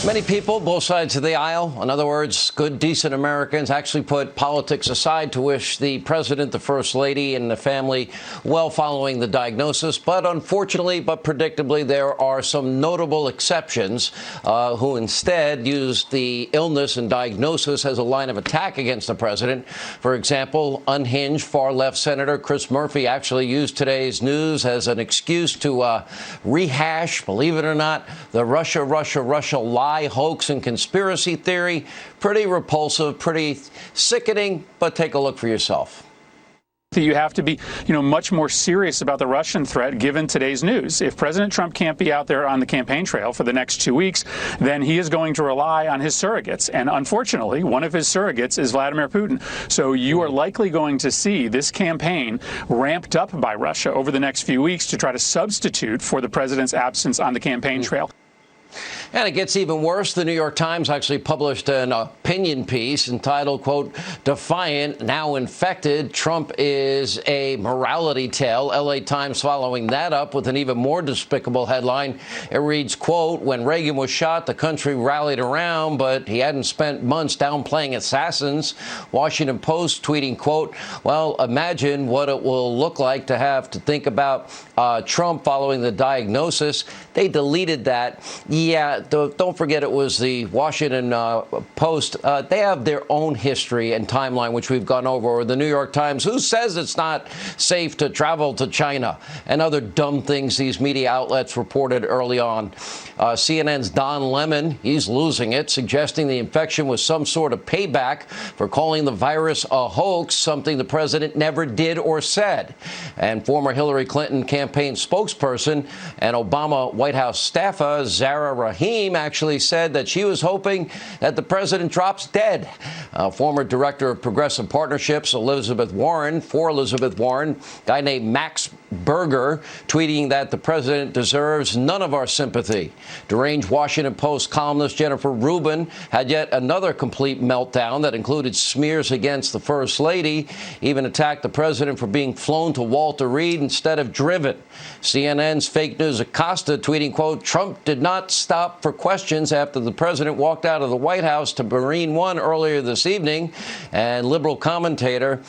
Many people, both sides of the aisle, in other words, good, decent Americans, actually put politics aside to wish the president, the first lady, and the family well following the diagnosis. But unfortunately, but predictably, there are some notable exceptions who instead used the illness and diagnosis as a line of attack against the president. For example, Unhinged far-left Senator Chris Murphy actually used today's news as an excuse to rehash, believe it or not, the Russia lie, hoax, and conspiracy theory. Pretty repulsive, pretty sickening, but take a look for yourself. You have to be, much more serious about the Russian threat given today's news. If President Trump can't be out there on the campaign trail for the next 2 weeks, then he is going to rely on his surrogates. And unfortunately, one of his surrogates is Vladimir Putin. So you are likely going to see this campaign ramped up by Russia over the next few weeks to try to substitute for the president's absence on the campaign trail. And it gets even worse. The New York Times actually published an opinion piece entitled, quote, "Defiant, Now Infected, Trump is a Morality Tale." L.A. Times following that up with an even more despicable headline. It reads, quote, "When Reagan was shot, the country rallied around, but he hadn't spent months downplaying assassins." Washington Post tweeting, quote, "Well, imagine what it will look like to have to think about Trump following the diagnosis." They deleted that. Yeah, don't forget it was the Washington Post. They have their own history and timeline, which we've gone over. Or the New York Times, who says it's not safe to travel to China, and other dumb things these media outlets reported early on. CNN's Don Lemon, he's losing it, suggesting the infection was some sort of payback for calling the virus a hoax, something the president never did or said. And former Hillary Clinton campaign spokesperson and Obama White House staffer Zara Rahim actually said that she was hoping that the president drops dead. Former director of progressive partnerships, Elizabeth Warren, guy named Max Berger, tweeting that the president deserves none of our sympathy. Deranged Washington Post columnist Jennifer Rubin had yet another complete meltdown that included smears against the first lady, even attacked the president for being flown to Walter Reed instead of driven. CNN's fake news Acosta tweeting, quote, "Trump did not stop for questions after the president walked out of the White House to Marine One earlier this evening." And liberal commentator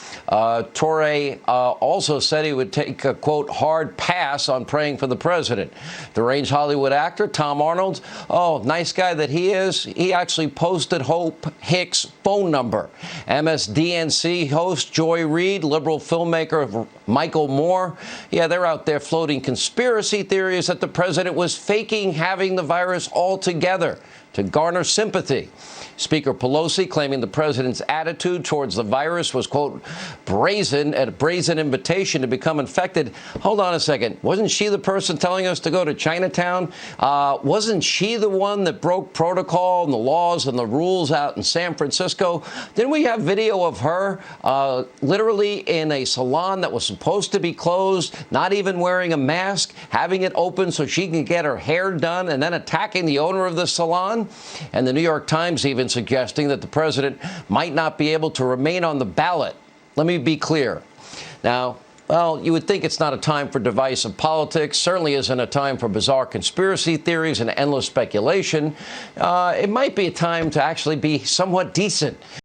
Torre also said he would take a, quote, "hard pass on praying for the president." Deranged Hollywood actor Tom Arnold, oh, nice guy that he is, he actually posted Hope Hicks' phone number. MSDNC host Joy Reid, liberal filmmaker Michael Moore, yeah, they're out there floating conspiracy theories that the president was faking having the virus altogether to garner sympathy. Speaker Pelosi claiming the president's attitude towards the virus was, quote, brazen, a brazen invitation to become infected. Hold on a second. Wasn't she the person telling us to go to Chinatown? Wasn't she the one that broke protocol and the laws and the rules out in San Francisco? Didn't we have video of her literally in a salon that was supposed to be closed, not even wearing a mask, having it open so she can get her hair done, and then attacking the owner of the salon? And the New York Times even suggesting that the president might not be able to remain on the ballot. Let me be clear. Now, well, you would think it's not a time for divisive politics, certainly isn't a time for bizarre conspiracy theories and endless speculation. It might be a time to actually be somewhat decent.